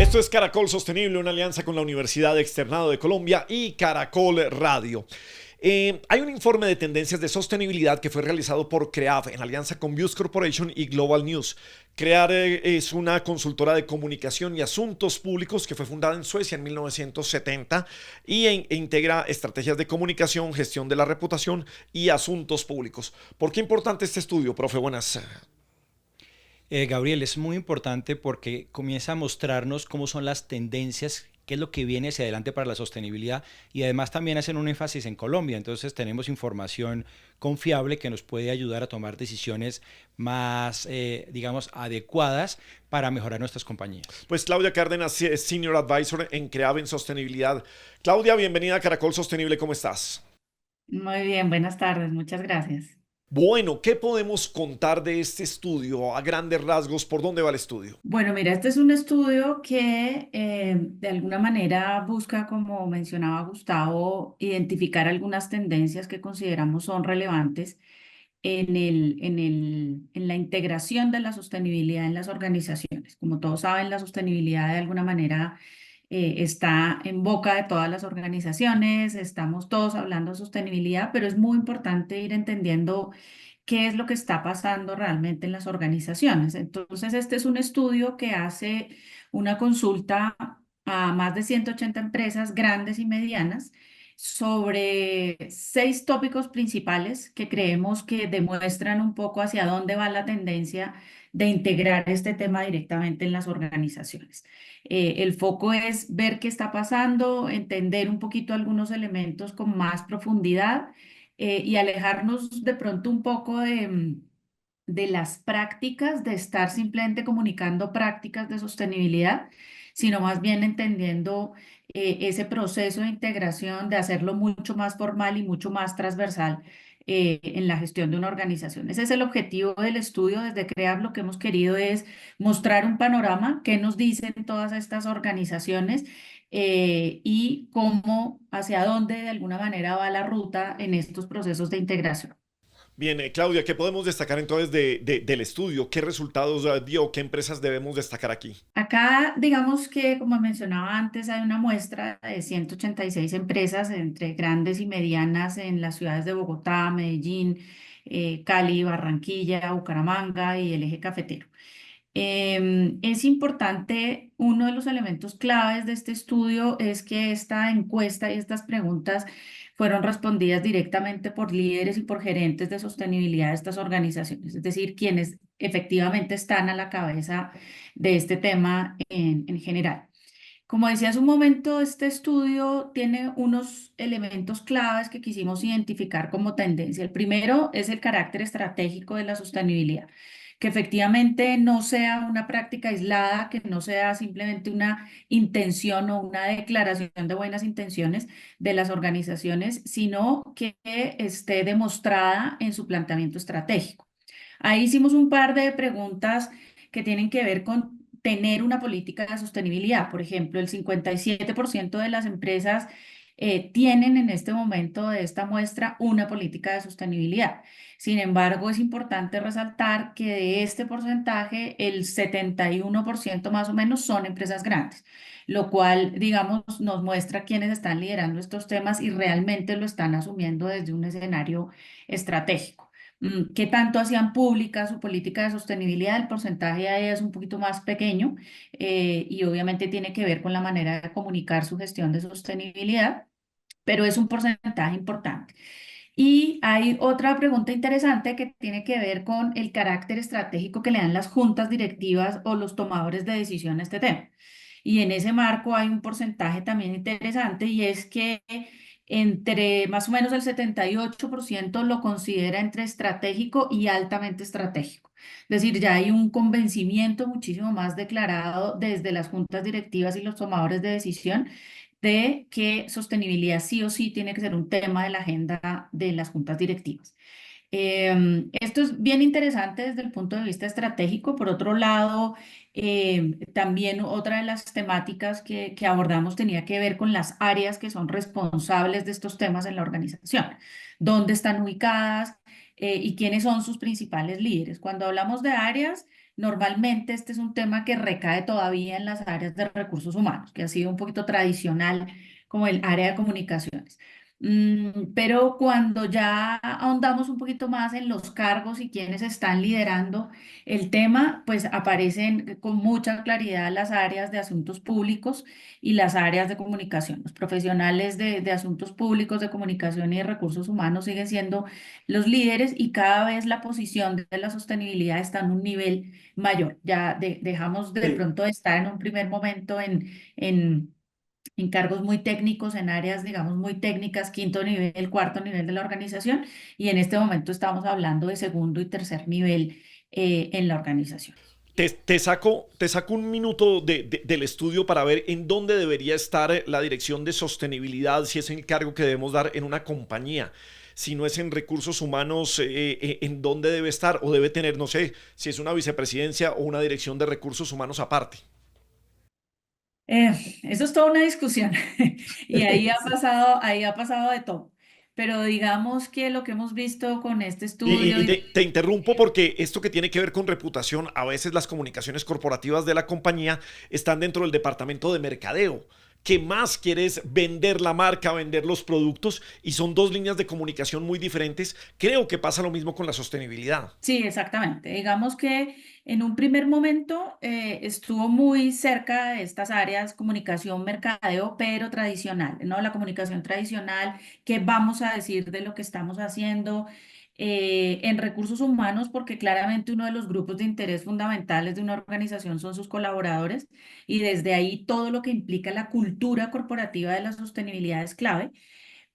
Esto es Caracol Sostenible, una alianza con la Universidad Externado de Colombia y Caracol Radio. Hay un informe de tendencias de sostenibilidad que fue realizado por CREAF en alianza con Views Corporation y Global News. CREAF es una consultora de comunicación y asuntos públicos que fue fundada en Suecia en 1970 e integra estrategias de comunicación, gestión de la reputación y asuntos públicos. ¿Por qué importante este estudio, profe? Buenas. Gabriel, es muy importante porque comienza a mostrarnos cómo son las tendencias, qué es lo que viene hacia adelante para la sostenibilidad y además también hacen un énfasis en Colombia. Entonces tenemos información confiable que nos puede ayudar a tomar decisiones más, digamos, adecuadas para mejorar nuestras compañías. Pues Claudia Cárdenas es Senior Advisor en CREAF en Sostenibilidad. Claudia, bienvenida a Caracol Sostenible, ¿cómo estás? Muy bien, buenas tardes, muchas gracias. Bueno, ¿qué podemos contar de este estudio? A grandes rasgos, ¿por dónde va el estudio? Bueno, mira, este es un estudio que de alguna manera busca, como mencionaba Gustavo, identificar algunas tendencias que consideramos son relevantes en la integración de la sostenibilidad en las organizaciones. Como todos saben, la sostenibilidad de alguna manera está en boca de todas las organizaciones, estamos todos hablando de sostenibilidad, pero es muy importante ir entendiendo qué es lo que está pasando realmente en las organizaciones. Entonces, este es un estudio que hace una consulta a más de 180 empresas grandes y medianas sobre 6 tópicos principales que creemos que demuestran un poco hacia dónde va la tendencia de integrar este tema directamente en las organizaciones. El foco es ver qué está pasando, entender un poquito algunos elementos con más profundidad y alejarnos de pronto un poco de las prácticas, de estar simplemente comunicando prácticas de sostenibilidad, sino más bien entendiendo ese proceso de integración, de hacerlo mucho más formal y mucho más transversal en la gestión de una organización. Ese es el objetivo del estudio. Desde CREAF lo que hemos querido es mostrar un panorama, qué nos dicen todas estas organizaciones y cómo, hacia dónde de alguna manera va la ruta en estos procesos de integración. Bien, Claudia, ¿qué podemos destacar entonces del estudio? ¿Qué resultados dio? ¿Qué empresas debemos destacar aquí? Acá, digamos que, como mencionaba antes, hay una muestra de 186 empresas entre grandes y medianas en las ciudades de Bogotá, Medellín, Cali, Barranquilla, Bucaramanga y el eje cafetero. Es importante, uno de los elementos claves de este estudio es que esta encuesta y estas preguntas fueron respondidas directamente por líderes y por gerentes de sostenibilidad de estas organizaciones, es decir, quienes efectivamente están a la cabeza de este tema en general. Como decía hace un momento, este estudio tiene unos elementos claves que quisimos identificar como tendencia. El primero es el carácter estratégico de la sostenibilidad, que efectivamente no sea una práctica aislada, que no sea simplemente una intención o una declaración de buenas intenciones de las organizaciones, sino que esté demostrada en su planteamiento estratégico. Ahí hicimos un par de preguntas que tienen que ver con tener una política de sostenibilidad. Por ejemplo, el 57% de las empresas tienen en este momento de esta muestra una política de sostenibilidad. Sin embargo, es importante resaltar que de este porcentaje, el 71% más o menos son empresas grandes, lo cual, digamos, nos muestra quiénes están liderando estos temas y realmente lo están asumiendo desde un escenario estratégico. ¿Qué tanto hacían pública su política de sostenibilidad? El porcentaje ahí es un poquito más pequeño y obviamente tiene que ver con la manera de comunicar su gestión de sostenibilidad, pero es un porcentaje importante. Y hay otra pregunta interesante que tiene que ver con el carácter estratégico que le dan las juntas directivas o los tomadores de decisión a este tema. Y en ese marco hay un porcentaje también interesante y es que entre más o menos el 78% lo considera entre estratégico y altamente estratégico. Es decir, ya hay un convencimiento muchísimo más declarado desde las juntas directivas y los tomadores de decisión de que sostenibilidad sí o sí tiene que ser un tema de la agenda de las juntas directivas. Esto es bien interesante desde el punto de vista estratégico. Por otro lado, también otra de las temáticas que abordamos tenía que ver con las áreas que son responsables de estos temas en la organización, dónde están ubicadas y quiénes son sus principales líderes. Cuando hablamos de áreas, Normalmente este es un tema que recae todavía en las áreas de recursos humanos, que ha sido un poquito tradicional como el área de comunicaciones. Pero cuando ya ahondamos un poquito más en los cargos y quienes están liderando el tema, pues aparecen con mucha claridad las áreas de asuntos públicos y las áreas de comunicación. Los profesionales de asuntos públicos, de comunicación y de recursos humanos siguen siendo los líderes y cada vez la posición de la sostenibilidad está en un nivel mayor. Ya dejamos de Sí. pronto de estar en un primer momento en cargos muy técnicos, en áreas, digamos, muy técnicas, quinto nivel, cuarto nivel de la organización, y en este momento estamos hablando de segundo y tercer nivel en la organización. Te saco un minuto del estudio para ver en dónde debería estar la dirección de sostenibilidad, si es el cargo que debemos dar en una compañía. Si no es en recursos humanos, en dónde debe estar o debe tener, no sé, si es una vicepresidencia o una dirección de recursos humanos aparte. Eh, Eso es toda una discusión y ahí ha pasado de todo. Pero digamos que lo que hemos visto con este Y, y- estudio y te interrumpo porque esto que tiene que ver con reputación, a veces las comunicaciones corporativas de la compañía están dentro del departamento de mercadeo. ¿Qué más quieres vender la marca, vender los productos? Y son dos líneas de comunicación muy diferentes. Creo que pasa lo mismo con la sostenibilidad. Sí, exactamente. Digamos que en un primer momento estuvo muy cerca de estas áreas, comunicación, mercadeo, pero tradicional, ¿no? La comunicación tradicional, qué vamos a decir de lo que estamos haciendo en recursos humanos, porque claramente uno de los grupos de interés fundamentales de una organización son sus colaboradores y desde ahí todo lo que implica la cultura corporativa de la sostenibilidad es clave,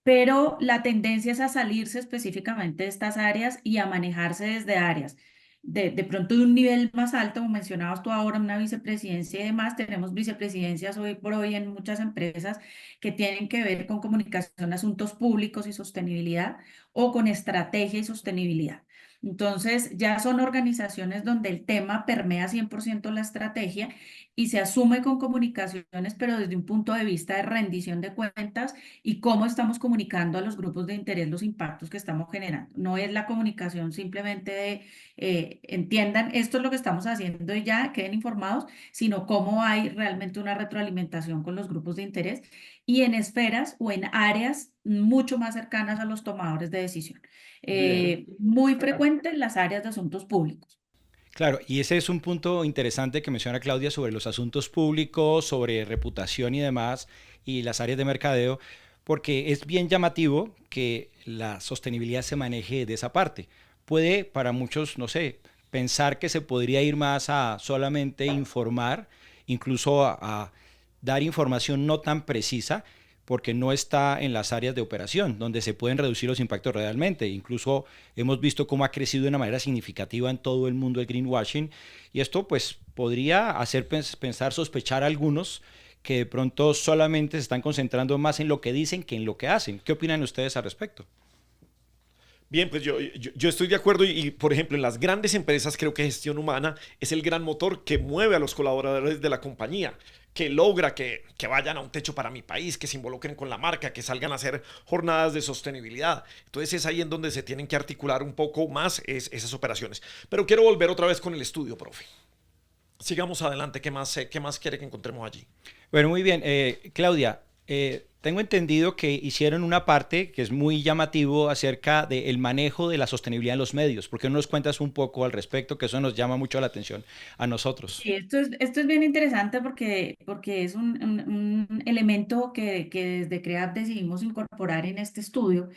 pero la tendencia es a salirse específicamente de estas áreas y a manejarse desde áreas. De pronto de un nivel más alto, como mencionabas tú ahora, una vicepresidencia y demás, tenemos vicepresidencias hoy por hoy en muchas empresas que tienen que ver con comunicación, asuntos públicos y sostenibilidad o con estrategia y sostenibilidad. Entonces, ya son organizaciones donde el tema permea 100% la estrategia y se asume con comunicaciones, pero desde un punto de vista de rendición de cuentas y cómo estamos comunicando a los grupos de interés los impactos que estamos generando. No es la comunicación simplemente de entiendan esto es lo que estamos haciendo y ya queden informados, sino cómo hay realmente una retroalimentación con los grupos de interés y en esferas o en áreas mucho más cercanas a los tomadores de decisión. Bien. Muy frecuente en las áreas de asuntos públicos. Claro, y ese es un punto interesante que menciona Claudia sobre los asuntos públicos, sobre reputación y demás, y las áreas de mercadeo, porque es bien llamativo que la sostenibilidad se maneje de esa parte. Puede para muchos, no sé, pensar que se podría ir más a solamente informar, incluso a dar información no tan precisa, porque no está en las áreas de operación, donde se pueden reducir los impactos realmente. Incluso hemos visto cómo ha crecido de una manera significativa en todo el mundo el greenwashing, y esto pues podría hacer pensar, sospechar a algunos que de pronto solamente se están concentrando más en lo que dicen que en lo que hacen. ¿Qué opinan ustedes al respecto? Bien, pues yo estoy de acuerdo por ejemplo, en las grandes empresas creo que gestión humana es el gran motor que mueve a los colaboradores de la compañía, que logra que vayan a un techo para mi país, que se involucren con la marca, que salgan a hacer jornadas de sostenibilidad. Entonces es ahí en donde se tienen que articular un poco más esas operaciones. Pero quiero volver otra vez con el estudio, profe. Sigamos adelante, ¿qué más quiere que encontremos allí? Bueno, muy bien. Claudia, tengo entendido que hicieron una parte que es muy llamativo acerca del manejo de la sostenibilidad en los medios. ¿Por qué no nos cuentas un poco al respecto? Que eso nos llama mucho la atención a nosotros. Sí, esto es bien interesante porque es un elemento que desde CREAT decidimos incorporar en este estudio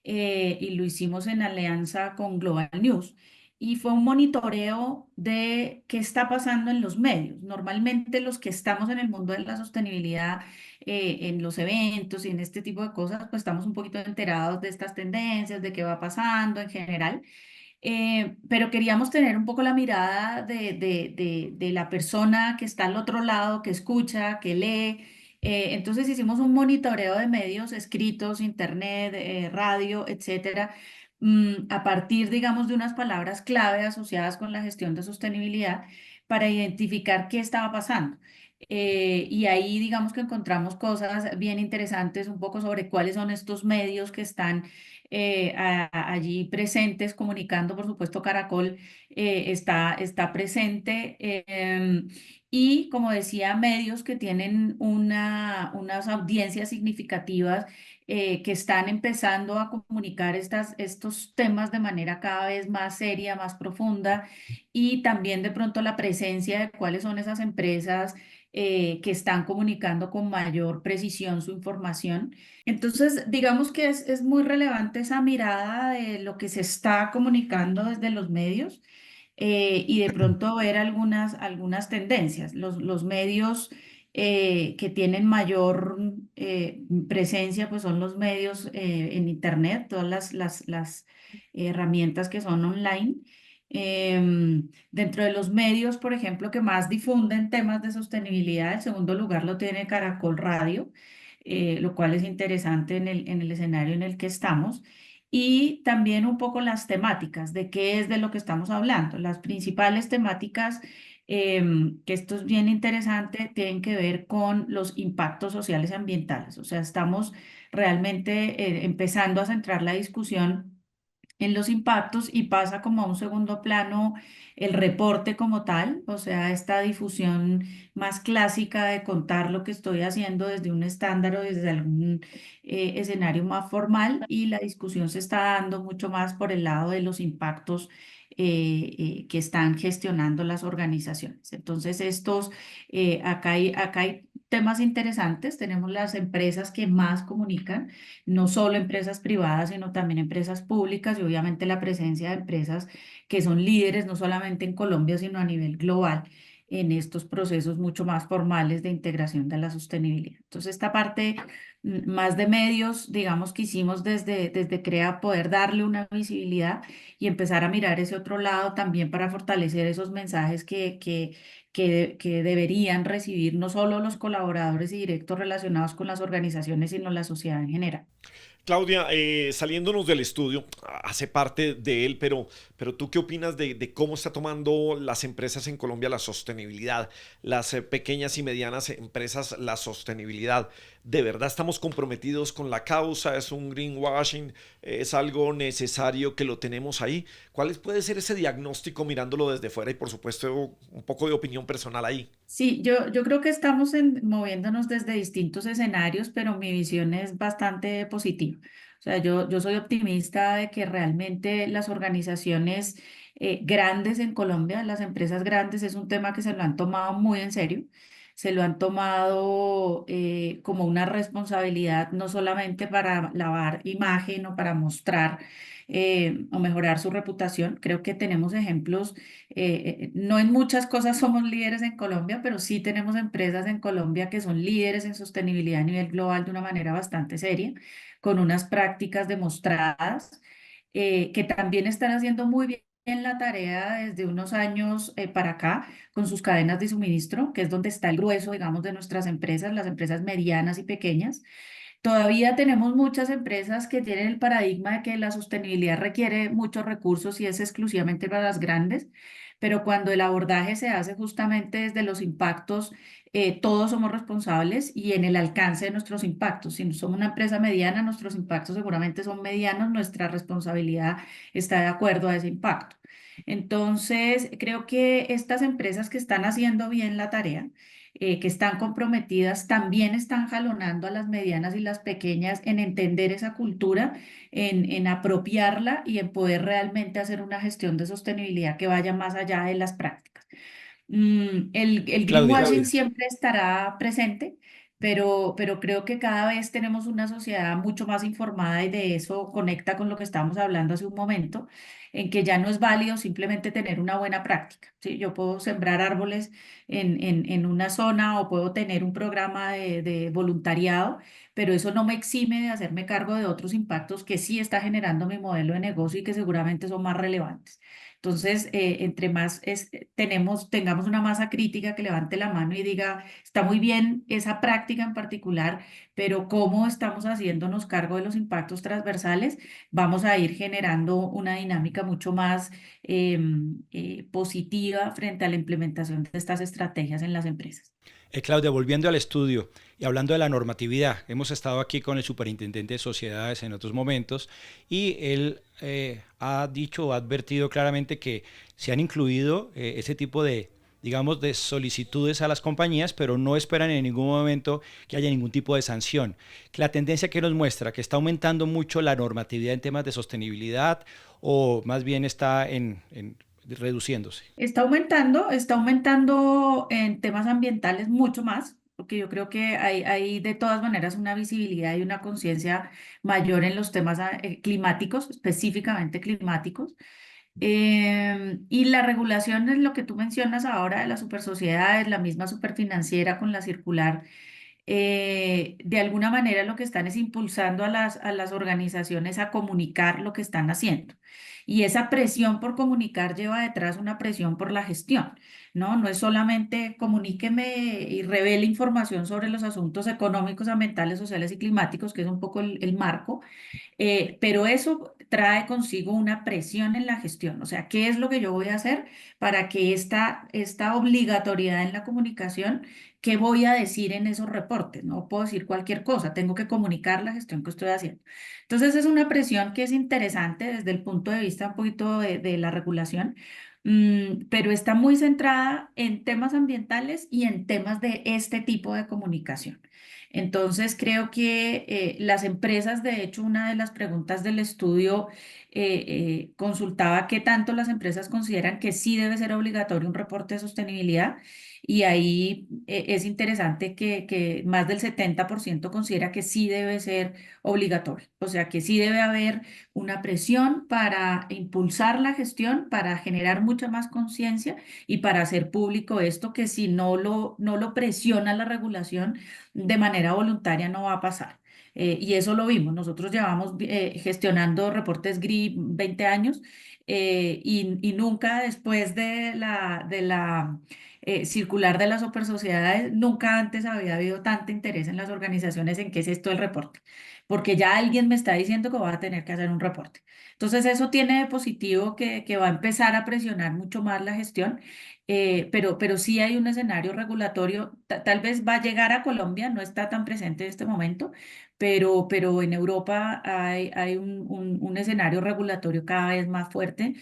y lo hicimos en alianza con Global News. Y fue un monitoreo de qué está pasando en los medios. Normalmente los que estamos en el mundo de la sostenibilidad, en los eventos y en este tipo de cosas, pues estamos un poquito enterados de estas tendencias, de qué va pasando en general, pero queríamos tener un poco la mirada de la persona que está al otro lado, que escucha, que lee. Entonces hicimos un monitoreo de medios escritos, internet, radio, etcétera, a partir, digamos, de unas palabras clave asociadas con la gestión de sostenibilidad para identificar qué estaba pasando. Y ahí digamos que encontramos cosas bien interesantes un poco sobre cuáles son estos medios que están allí presentes, comunicando. Por supuesto, Caracol está presente. Y como decía, medios que tienen unas audiencias significativas, que están empezando a comunicar estos temas de manera cada vez más seria, más profunda, y también de pronto la presencia de cuáles son esas empresas que están comunicando con mayor precisión su información. Entonces, digamos que es muy relevante esa mirada de lo que se está comunicando desde los medios, y de pronto ver algunas tendencias. Los medios que tienen mayor presencia, pues son los medios en Internet, todas las herramientas que son online. Dentro de los medios, por ejemplo, que más difunden temas de sostenibilidad, el segundo lugar lo tiene Caracol Radio, lo cual es interesante en el escenario en el que estamos. Y también un poco las temáticas, de qué es de lo que estamos hablando. Las principales temáticas, que esto es bien interesante, tienen que ver con los impactos sociales y ambientales. O sea, estamos realmente empezando a centrar la discusión en los impactos, y pasa como a un segundo plano el reporte como tal, o sea, esta difusión más clásica de contar lo que estoy haciendo desde un estándar o desde algún escenario más formal, y la discusión se está dando mucho más por el lado de los impactos que están gestionando las organizaciones. Entonces, acá hay temas interesantes. Tenemos las empresas que más comunican, no solo empresas privadas, sino también empresas públicas, y obviamente la presencia de empresas que son líderes no solamente en Colombia, sino a nivel global en estos procesos mucho más formales de integración de la sostenibilidad. Entonces, esta parte más de medios, digamos que hicimos desde CREA, poder darle una visibilidad y empezar a mirar ese otro lado también para fortalecer esos mensajes que deberían recibir no solo los colaboradores y directos relacionados con las organizaciones, sino la sociedad en general. Claudia, saliéndonos del estudio, hace parte de él, pero ¿tú qué opinas de cómo está tomando las empresas en Colombia la sostenibilidad, las pequeñas y medianas empresas la sostenibilidad? ¿De verdad estamos comprometidos con la causa? ¿Es un greenwashing? ¿Es algo necesario que lo tenemos ahí? ¿Cuál puede ser ese diagnóstico mirándolo desde fuera? Y por supuesto, un poco de opinión personal ahí. Sí, yo creo que estamos moviéndonos desde distintos escenarios, pero mi visión es bastante positiva. O sea, yo soy optimista de que realmente las organizaciones grandes en Colombia, las empresas grandes, es un tema que se lo han tomado muy en serio. Se lo han tomado como una responsabilidad, no solamente para lavar imagen o para mostrar o mejorar su reputación. Creo que tenemos ejemplos. No en muchas cosas somos líderes en Colombia, pero sí tenemos empresas en Colombia que son líderes en sostenibilidad a nivel global de una manera bastante seria, con unas prácticas demostradas, que también están haciendo muy bien la tarea desde unos años para acá, con sus cadenas de suministro, que es donde está el grueso, digamos, de nuestras empresas, las empresas medianas y pequeñas. Todavía tenemos muchas empresas que tienen el paradigma de que la sostenibilidad requiere muchos recursos y es exclusivamente para las grandes, pero cuando el abordaje se hace justamente desde los impactos, todos somos responsables y en el alcance de nuestros impactos. Si somos una empresa mediana, nuestros impactos seguramente son medianos, nuestra responsabilidad está de acuerdo a ese impacto. Entonces, creo que estas empresas que están haciendo bien la tarea, que están comprometidas, también están jalonando a las medianas y las pequeñas en entender esa cultura, en apropiarla y en poder realmente hacer una gestión de sostenibilidad que vaya más allá de las prácticas. El Claudia, greenwashing siempre estará presente, pero creo que cada vez tenemos una sociedad mucho más informada, y de eso conecta con lo que estábamos hablando hace un momento, en que ya no es válido simplemente tener una buena práctica. ¿Sí? Yo puedo sembrar árboles en una zona, o puedo tener un programa de voluntariado, pero eso no me exime de hacerme cargo de otros impactos que sí está generando mi modelo de negocio y que seguramente son más relevantes. Entonces, entre más tengamos una masa crítica que levante la mano y diga, está muy bien esa práctica en particular, pero cómo estamos haciéndonos cargo de los impactos transversales, vamos a ir generando una dinámica mucho más positiva frente a la implementación de estas estrategias en las empresas. Claudia, volviendo al estudio y hablando de la normatividad, hemos estado aquí con el superintendente de sociedades en otros momentos y él ha dicho, ha advertido claramente que se han incluido ese tipo de, digamos, de solicitudes a las compañías, pero no esperan en ningún momento que haya ningún tipo de sanción. La tendencia que nos muestra que está aumentando mucho la normatividad en temas de sostenibilidad o más bien está en reduciéndose. Está aumentando en temas ambientales mucho más, porque yo creo que hay de todas maneras una visibilidad y una conciencia mayor en los temas climáticos, específicamente climáticos. Y la regulación es lo que tú mencionas ahora de las supersociedades, la misma superfinanciera con la circular, de alguna manera lo que están es impulsando a las organizaciones a comunicar lo que están haciendo. Y esa presión por comunicar lleva detrás una presión por la gestión, ¿no? No es solamente comuníqueme y revele información sobre los asuntos económicos, ambientales, sociales y climáticos, que es un poco el marco, pero eso trae consigo una presión en la gestión. O sea, ¿qué es lo que yo voy a hacer para que esta obligatoriedad en la comunicación, qué voy a decir en esos reportes? No puedo decir cualquier cosa, tengo que comunicar la gestión que estoy haciendo. Entonces, es una presión que es interesante desde el punto de vista un poquito de la regulación. Pero está muy centrada en temas ambientales y en temas de este tipo de comunicación. Entonces, creo que las empresas, de hecho, una de las preguntas del estudio consultaba qué tanto las empresas consideran que sí debe ser obligatorio un reporte de sostenibilidad. Y ahí es interesante que más del 70% considera que sí debe ser obligatorio. O sea, que sí debe haber una presión para impulsar la gestión, para generar mucha más conciencia y para hacer público esto que si no lo presiona la regulación de manera voluntaria no va a pasar. Y eso lo vimos. Nosotros llevamos gestionando reportes GRI 20 años, y nunca después de la circular de las super sociedades, nunca antes había habido tanto interés en las organizaciones en qué es esto del reporte, porque ya alguien me está diciendo que voy a tener que hacer un reporte. Entonces eso tiene de positivo que va a empezar a presionar mucho más la gestión, pero sí hay un escenario regulatorio, tal vez va a llegar a Colombia, no está tan presente en este momento, pero en Europa hay un escenario regulatorio cada vez más fuerte,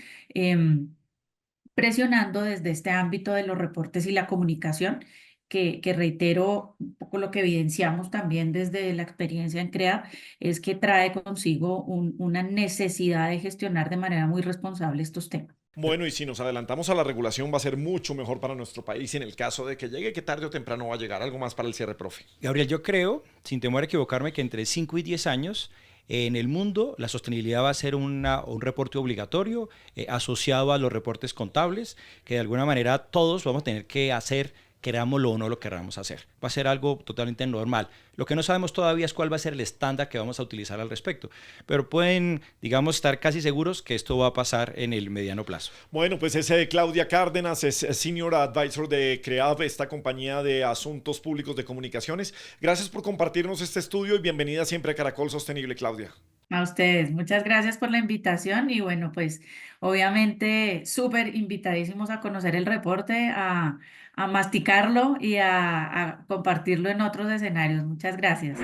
presionando desde este ámbito de los reportes y la comunicación, que reitero, un poco lo que evidenciamos también desde la experiencia en CREA, es que trae consigo una necesidad de gestionar de manera muy responsable estos temas. Bueno, y si nos adelantamos a la regulación va a ser mucho mejor para nuestro país en el caso de que llegue, que tarde o temprano va a llegar. Algo más para el cierre, profe. Gabriel, yo creo, sin temor a equivocarme, que entre 5 y 10 años en el mundo la sostenibilidad va a ser un reporte obligatorio asociado a los reportes contables, que de alguna manera todos vamos a tener que hacer, querámoslo o no lo queramos hacer. Va a ser algo totalmente normal. Lo que no sabemos todavía es cuál va a ser el estándar que vamos a utilizar al respecto, pero pueden, digamos, estar casi seguros que esto va a pasar en el mediano plazo. Bueno, pues es Claudia Cárdenas, es Senior Advisor de CREAV, esta compañía de asuntos públicos de comunicaciones. Gracias por compartirnos este estudio y bienvenida siempre a Caracol Sostenible, Claudia. A ustedes, muchas gracias por la invitación y bueno, pues obviamente súper invitadísimos a conocer el reporte, a masticarlo y a compartirlo en otros escenarios. Muchas gracias.